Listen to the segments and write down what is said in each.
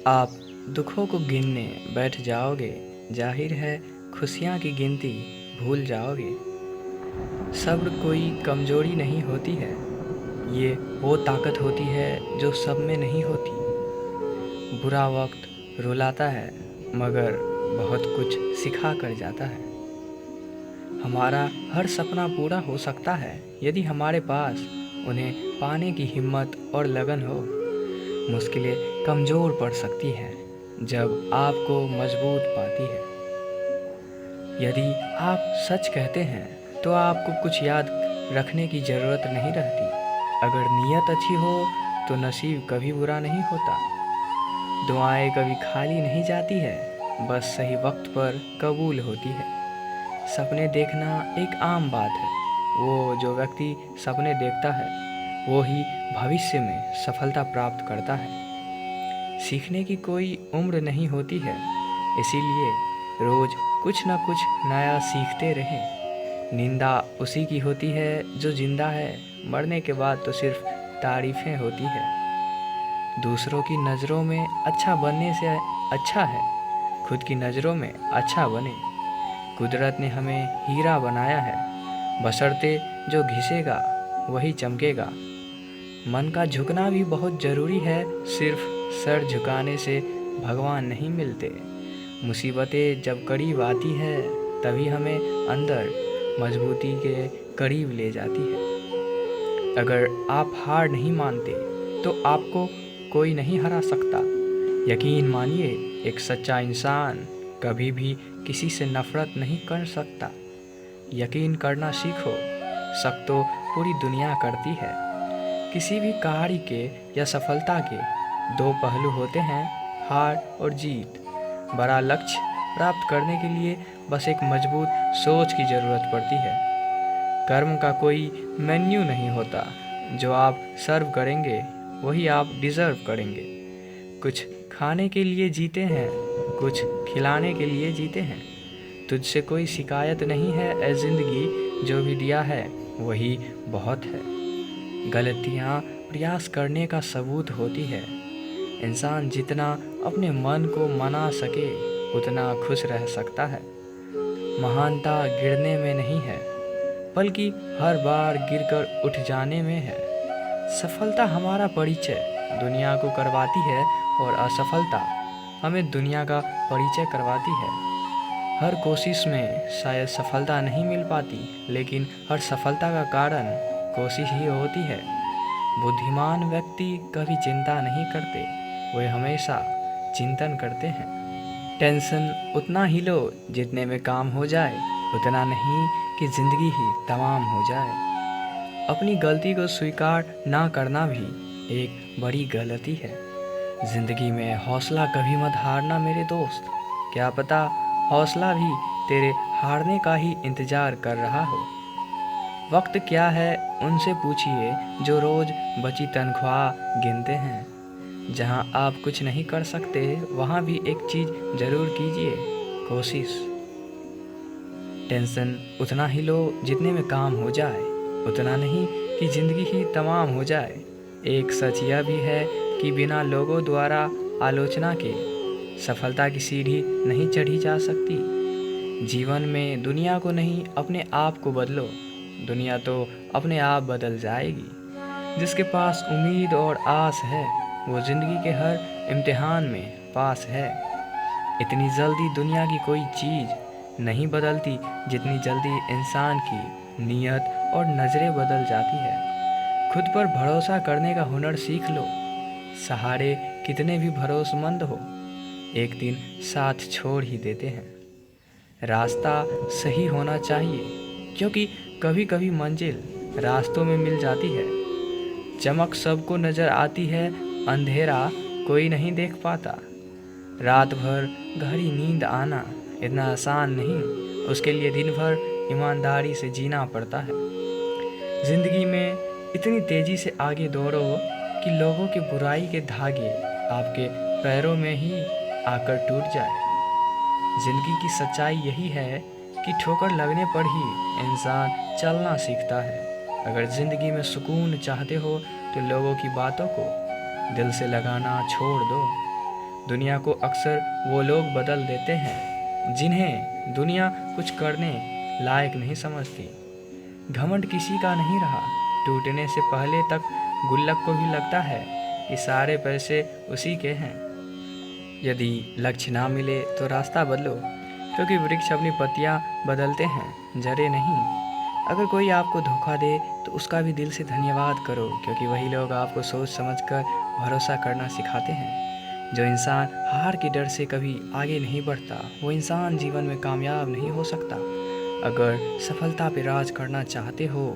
आप दुखों को गिनने बैठ जाओगे, जाहिर है खुशियाँ की गिनती भूल जाओगे। सब्र कोई कमज़ोरी नहीं होती है, ये वो ताकत होती है जो सब में नहीं होती। बुरा वक्त रुलाता है मगर बहुत कुछ सिखा कर जाता है। हमारा हर सपना पूरा हो सकता है यदि हमारे पास उन्हें पाने की हिम्मत और लगन हो। मुश्किलें कमज़ोर पड़ सकती हैं जब आपको मजबूत पाती है। यदि आप सच कहते हैं तो आपको कुछ याद रखने की ज़रूरत नहीं रहती। अगर नीयत अच्छी हो तो नसीब कभी बुरा नहीं होता। दुआएं कभी खाली नहीं जाती है, बस सही वक्त पर कबूल होती है। सपने देखना एक आम बात है। वो जो व्यक्ति सपने देखता है वो ही भविष्य में सफलता प्राप्त करता है। सीखने की कोई उम्र नहीं होती है, इसीलिए रोज़ कुछ न कुछ नया सीखते रहें। निंदा उसी की होती है जो जिंदा है, मरने के बाद तो सिर्फ तारीफ़ें होती है। दूसरों की नज़रों में अच्छा बनने से अच्छा है खुद की नज़रों में अच्छा बने। कुदरत ने हमें हीरा बनाया है, बशर्ते जो घिसेगा वही चमकेगा। मन का झुकना भी बहुत ज़रूरी है, सिर्फ सर झुकाने से भगवान नहीं मिलते। मुसीबतें जब करीब आती है तभी हमें अंदर मजबूती के करीब ले जाती है। अगर आप हार नहीं मानते तो आपको कोई नहीं हरा सकता। यकीन मानिए, एक सच्चा इंसान कभी भी किसी से नफरत नहीं कर सकता। यकीन करना सीखो, शक तो पूरी दुनिया करती है। किसी भी कहानी के या सफलता के दो पहलू होते हैं, हार और जीत। बड़ा लक्ष्य प्राप्त करने के लिए बस एक मजबूत सोच की ज़रूरत पड़ती है। कर्म का कोई मेन्यू नहीं होता, जो आप सर्व करेंगे वही आप डिज़र्व करेंगे। कुछ खाने के लिए जीते हैं, कुछ खिलाने के लिए जीते हैं। तुझसे कोई शिकायत नहीं है ए ज़िंदगी, जो भी दिया है वही बहुत है। गलतियाँ प्रयास करने का सबूत होती है। इंसान जितना अपने मन को मना सके उतना खुश रह सकता है। महानता गिरने में नहीं है, बल्कि हर बार गिरकर उठ जाने में है। सफलता हमारा परिचय दुनिया को करवाती है और असफलता हमें दुनिया का परिचय करवाती है। हर कोशिश में शायद सफलता नहीं मिल पाती, लेकिन हर सफलता का कारण कोशिश ही होती है। बुद्धिमान व्यक्ति कभी चिंता नहीं करते, वे हमेशा चिंतन करते हैं। टेंशन उतना ही लो जितने में काम हो जाए, उतना नहीं कि ज़िंदगी ही तमाम हो जाए। अपनी गलती को स्वीकार ना करना भी एक बड़ी गलती है। ज़िंदगी में हौसला कभी मत हारना मेरे दोस्त। क्या पता हौसला भी तेरे हारने का ही इंतज़ार कर रहा हो। वक्त क्या है उनसे पूछिए जो रोज़ बची तनख्वाह गिनते हैं। जहां आप कुछ नहीं कर सकते वहां भी एक चीज़ ज़रूर कीजिए, कोशिश। टेंशन उतना ही लो जितने में काम हो जाए, उतना नहीं कि ज़िंदगी ही तमाम हो जाए। एक सच यह भी है कि बिना लोगों द्वारा आलोचना के सफलता की सीढ़ी नहीं चढ़ी जा सकती। जीवन में दुनिया को नहीं, अपने आप को बदलो, दुनिया तो अपने आप बदल जाएगी। जिसके पास उम्मीद और आस है वो ज़िंदगी के हर इम्तिहान में पास है। इतनी जल्दी दुनिया की कोई चीज़ नहीं बदलती जितनी जल्दी इंसान की नीयत और नज़रें बदल जाती है। खुद पर भरोसा करने का हुनर सीख लो। सहारे कितने भी भरोसेमंद हो, एक दिन साथ छोड़ ही देते हैं। रास्ता सही होना चाहिए, क्योंकि कभी कभी मंजिल रास्तों में मिल जाती है। चमक सबको नज़र आती है, अंधेरा कोई नहीं देख पाता। रात भर गहरी नींद आना इतना आसान नहीं, उसके लिए दिन भर ईमानदारी से जीना पड़ता है। ज़िंदगी में इतनी तेज़ी से आगे दौड़ो कि लोगों की बुराई के धागे आपके पैरों में ही आकर टूट जाए। ज़िंदगी की सच्चाई यही है कि ठोकर लगने पर ही इंसान चलना सीखता है। अगर ज़िंदगी में सुकून चाहते हो तो लोगों की बातों को दिल से लगाना छोड़ दो। दुनिया को अक्सर वो लोग बदल देते हैं जिन्हें दुनिया कुछ करने लायक नहीं समझती। घमंड किसी का नहीं रहा, टूटने से पहले तक गुल्लक को भी लगता है कि सारे पैसे उसी के हैं। यदि लक्ष्य ना मिले तो रास्ता बदलो, क्योंकि वृक्ष अपनी पत्तियां बदलते हैं, जड़ें नहीं। अगर कोई आपको धोखा दे तो उसका भी दिल से धन्यवाद करो, क्योंकि वही लोग आपको सोच समझकर भरोसा करना सिखाते हैं। जो इंसान हार के डर से कभी आगे नहीं बढ़ता, वो इंसान जीवन में कामयाब नहीं हो सकता। अगर सफलता पे राज करना चाहते हो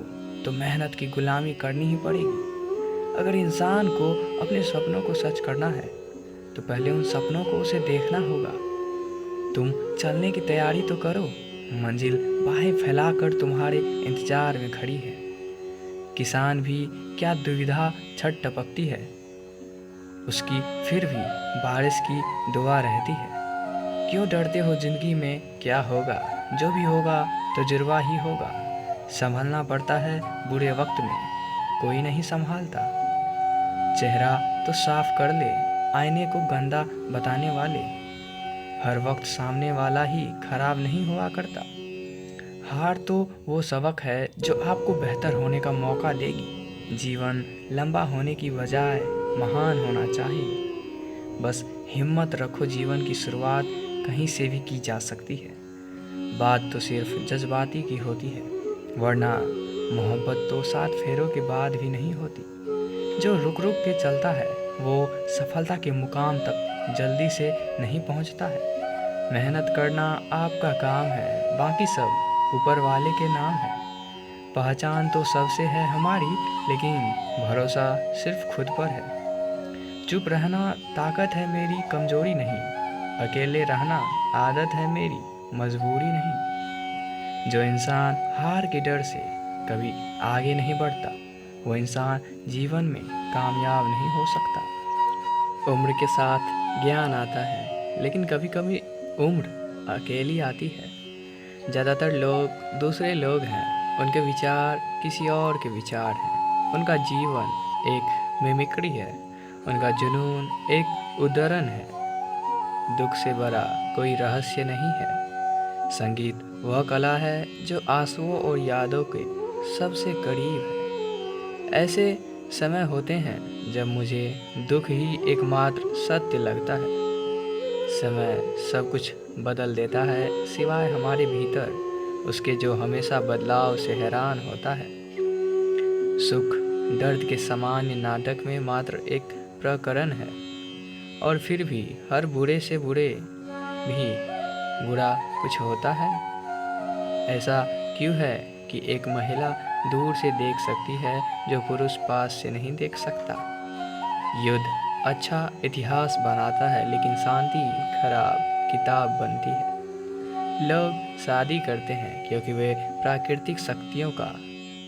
तो मेहनत की गुलामी करनी ही पड़ेगी। अगर इंसान को अपने सपनों को सच करना है तो पहले उन सपनों को उसे देखना होगा। तुम चलने की तैयारी तो करो, मंजिल बाहें फैलाकर तुम्हारे इंतजार में खड़ी है। किसान भी क्या दुविधा छट टपकती है, उसकी फिर भी बारिश की दुआ रहती है। क्यों डरते हो जिंदगी में क्या होगा, जो भी होगा तजुर्बा ही होगा। संभलना पड़ता है बुरे वक्त में, कोई नहीं संभालता। चेहरा तो साफ कर ले, आईने को गंदा बताने वाले। हर वक्त सामने वाला ही खराब नहीं हुआ करता। हार तो वो सबक है जो आपको बेहतर होने का मौका देगी। जीवन लंबा होने की बजाय महान होना चाहिए। बस हिम्मत रखो, जीवन की शुरुआत कहीं से भी की जा सकती है। बात तो सिर्फ जज्बाती की होती है, वरना मोहब्बत तो 7 फेरों के बाद भी नहीं होती। जो रुक रुक के चलता है वो सफलता के मुकाम तक जल्दी से नहीं पहुंचता है। मेहनत करना आपका काम है, बाकी सब ऊपर वाले के नाम है। पहचान तो सबसे है हमारी, लेकिन भरोसा सिर्फ खुद पर है। चुप रहना ताकत है मेरी, कमजोरी नहीं। अकेले रहना आदत है मेरी, मजबूरी नहीं। जो इंसान हार के डर से कभी आगे नहीं बढ़ता, वो इंसान जीवन में कामयाब नहीं हो सकता। उम्र के साथ ज्ञान आता है, लेकिन कभी कभी उम्र अकेली आती है। ज़्यादातर लोग दूसरे लोग हैं, उनके विचार किसी और के विचार हैं। उनका जीवन एक मिमिक्री है, उनका जुनून एक उद्धरण है। दुख से बड़ा कोई रहस्य नहीं है। संगीत वह कला है जो आंसुओं और यादों के सबसे करीब है। ऐसे समय होते हैं जब मुझे दुख ही एकमात्र सत्य लगता है। समय सब कुछ बदल देता है सिवाय हमारे भीतर उसके, जो हमेशा बदलाव से हैरान होता है। सुख दर्द के सामान्य नाटक में मात्र एक प्रकरण है, और फिर भी हर बुरे से बुरे भी बुरा कुछ होता है। ऐसा क्यों है कि एक महिला दूर से देख सकती है जो पुरुष पास से नहीं देख सकता। युद्ध अच्छा इतिहास बनाता है, लेकिन शांति खराब किताब बनती है। लोग शादी करते हैं क्योंकि वे प्राकृतिक शक्तियों का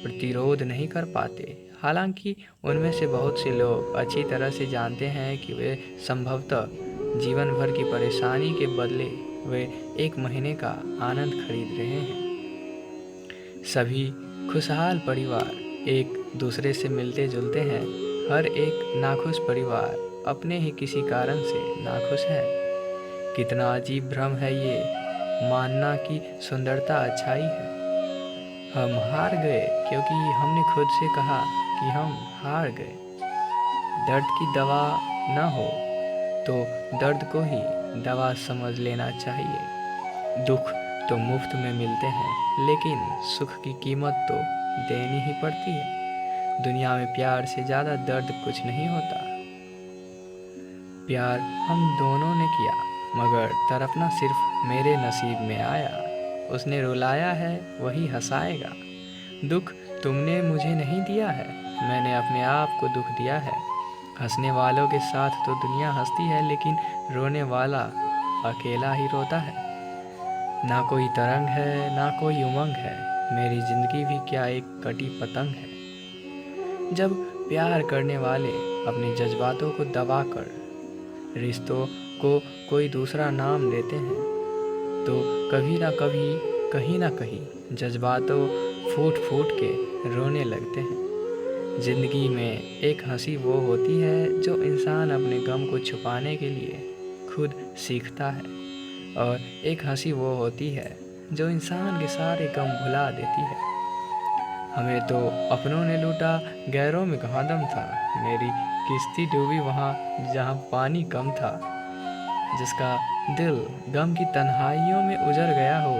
प्रतिरोध नहीं कर पाते, हालांकि उनमें से बहुत से लोग अच्छी तरह से जानते हैं कि वे संभवतः जीवन भर की परेशानी के बदले वे 1 महीने का आनंद खरीद रहे हैं। सभी खुशहाल परिवार एक दूसरे से मिलते जुलते हैं। हर एक नाखुश परिवार अपने ही किसी कारण से नाखुश है। कितना अजीब भ्रम है ये मानना कि सुंदरता अच्छाई है। हम हार गए क्योंकि हमने खुद से कहा कि हम हार गए। दर्द की दवा न हो तो दर्द को ही दवा समझ लेना चाहिए। दुख तो मुफ्त में मिलते हैं, लेकिन सुख की कीमत तो देनी ही पड़ती है। दुनिया में प्यार से ज़्यादा दर्द कुछ नहीं होता। प्यार हम दोनों ने किया, मगर तड़पना सिर्फ मेरे नसीब में आया। उसने रुलाया है वही हंसाएगा। दुख तुमने मुझे नहीं दिया है, मैंने अपने आप को दुख दिया है। हंसने वालों के साथ तो दुनिया हंसती है, लेकिन रोने वाला अकेला ही रोता है। ना कोई तरंग है ना कोई उमंग है, मेरी ज़िंदगी भी क्या एक कटी पतंग है। जब प्यार करने वाले अपने जज्बातों को दबाकर रिश्तों को कोई दूसरा नाम देते हैं, तो कभी ना कभी कहीं ना कहीं जज्बातों फूट फूट के रोने लगते हैं। ज़िंदगी में एक हंसी वो होती है जो इंसान अपने गम को छुपाने के लिए खुद सीखता है। और एक हंसी वो होती है जो इंसान के सारे गम भुला देती है। हमें तो अपनों ने लूटा, गैरों में कहाँ दम था। मेरी किश्ती डूबी वहाँ जहाँ पानी कम था। जिसका दिल गम की तन्हाइयों में उजड़ गया हो,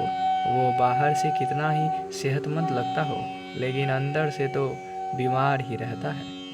वो बाहर से कितना ही सेहतमंद लगता हो, लेकिन अंदर से तो बीमार ही रहता है।